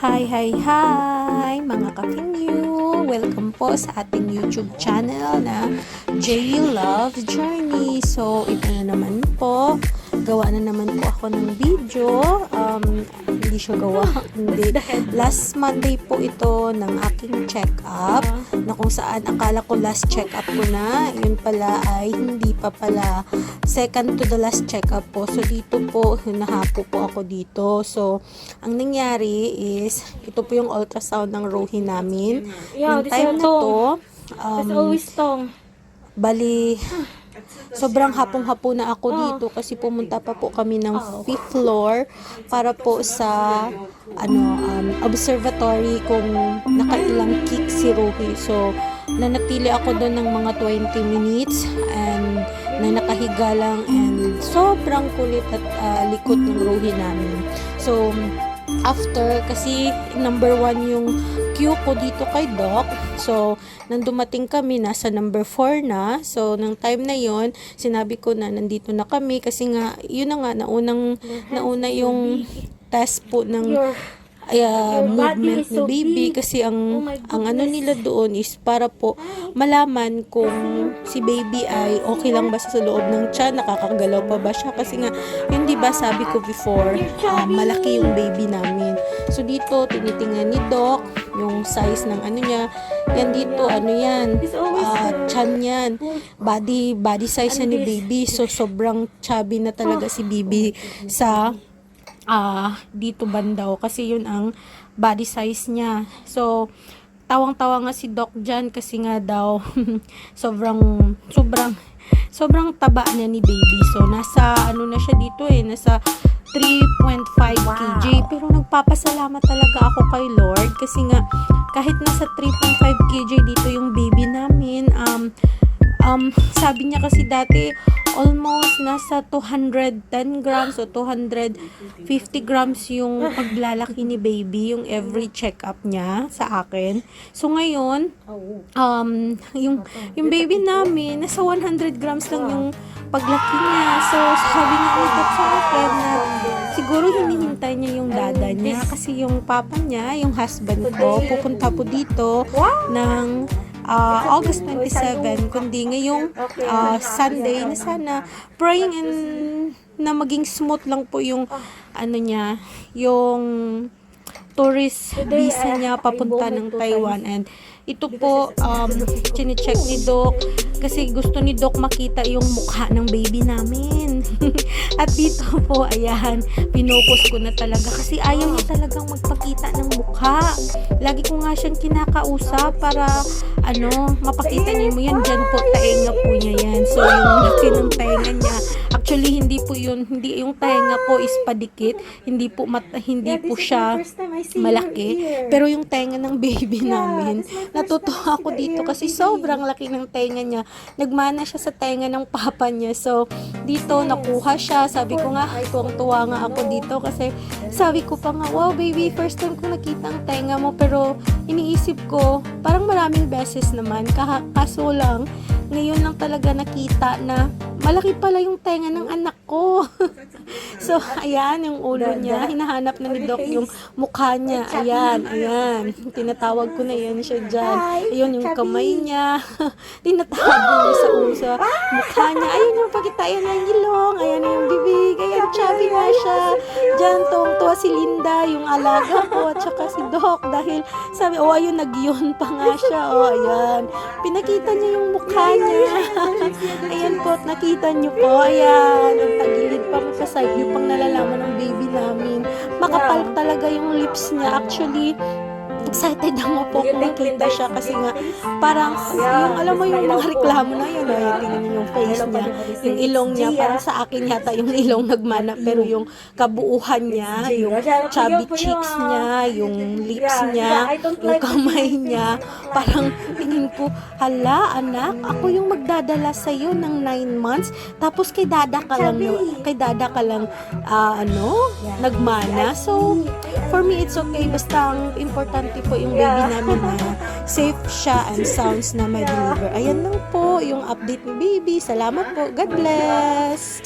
Hi, hi, hi mga ka-Finyu! Welcome po sa ating YouTube channel na J Love Journey. So, ito na naman po. Gawa na naman po ako ng video. Hindi siya gawa. Hindi. Last Monday po ito ng aking check-up na kung saan akala ko last check-up ko na. Yun pala ay hindi pa pala. Second to the last check-up po. So, dito po, nahapo po ako dito. So, ang nangyari is, ito po yung ultrasound ng Rohi namin. Yung time na to, bali, sobrang hapong-hapo na ako dito kasi pumunta pa po kami ng 5th floor para po sa observatory kung nakailang kick si Rohi. So, nanatili ako doon ng mga 20 minutes and na nakahiga lang and sobrang kulit at likot ng Rohi namin. So, after, kasi number 1 yung queue ko dito kay Doc. So, nang dumating kami, nasa number 4 na. So, nang time na yon sinabi ko na nandito na kami kasi nga, yun na nga, nauna yung test po ng movement ni baby kasi ang ano nila doon is para po malaman kung si baby ay okay lang ba sa loob ng tiyan, nakakagalaw pa ba siya kasi nga yun, di ba sabi ko before, malaki yung baby namin. So dito tinitingnan ni Doc yung size ng ano niya, yan dito, ano yan, tiyan yan, body size na ni baby. So sobrang chubby na talaga si baby sa dito bandaw kasi yun ang body size niya. So tawang-tawa nga si Doc dyan kasi nga daw sobrang taba niya ni baby. So nasa ano na siya dito nasa 3.5 kg. Pero nagpapasalamat talaga ako kay Lord kasi nga kahit nasa 3.5 kg dito yung baby namin, sabi niya kasi dati almost nasa 210 grams o 250 grams yung paglalaki ni baby, yung every check-up niya sa akin. So ngayon, yung baby namin, nasa 100 grams lang yung paglaki niya. So sabi niya ulit sa akin na siguro hinihintay niya yung dada niya kasi yung papa niya, yung husband ko, pupunta po dito ng August 27, kundi ngayong Sunday na sana praying and na maging smooth lang po yung ano niya, yung tourist visa niya papunta ng Taiwan. And ito po chine-check ni Doc kasi gusto ni Doc makita yung mukha ng baby namin. At dito po, ayan, pinopos ko na talaga kasi ayaw niya talagang magpakita ng mukha. Lagi ko nga siyang kinakausap para mapakita niya mo yan. Dyan po, taenga po niya yan. So, yung laki ng taenga niya, actually, hindi yung taenga ko is padikit. Hindi po siya malaki. Pero yung taenga ng baby namin, natutuwa ako dito kasi sobrang laki ng taenga niya. Nagmana siya sa taenga ng papa niya. So, dito, nakuha siya. Sabi ko nga, tuwang-tuwa nga ako dito kasi sabi ko pa nga, wow baby, first time ko nakita ang taenga mo. Pero iniisip ko, parang maraming beses naman. Kaso lang, ngayon lang talaga nakita na malaki pala yung tenga ng anak ko. So, ayan, yung ulo niya. Hinahanap na ni Doc yung mukha niya. Ayan. Tinatawag ko na yan siya dyan. Ayun, yung kamay niya. Tinatawag niya sa ulo, sa mukha niya. Ayun yung pakita. Ayan yung ilong. Ayan yung bibig. Ayan, chubby nga siya. Dyan, tuwa si Linda, yung alaga ko, at saka si Doc. Dahil sabi, ayun, nag-yun pa nga siya. Ayan. Pinakita niya yung mukha niya. Ayan po, nakita niyo po. Ayan, ang tagilid pa sa side niyo pang nalalaman ng baby namin. Makapal talaga yung lips niya. Actually, excited ako po kung makita siya kasi nga parang yung alam mo yung mga reklamo na yun, tingnan niyo yung face niya, yung ilong niya, parang sa akin yata yung ilong nagmana, pero yung kabuuhan niya, yung chubby cheeks niya, yung lips niya, yung kamay niya, parang tingin ko, hala anak, ako yung magdadala sa'yo ng 9 months, tapos kay dada ka lang nagmana. So for me it's okay, basta ang importante po yung baby namin na safe siya and sounds na may deliver. Ayan lang po yung update ni baby. Salamat po. God bless.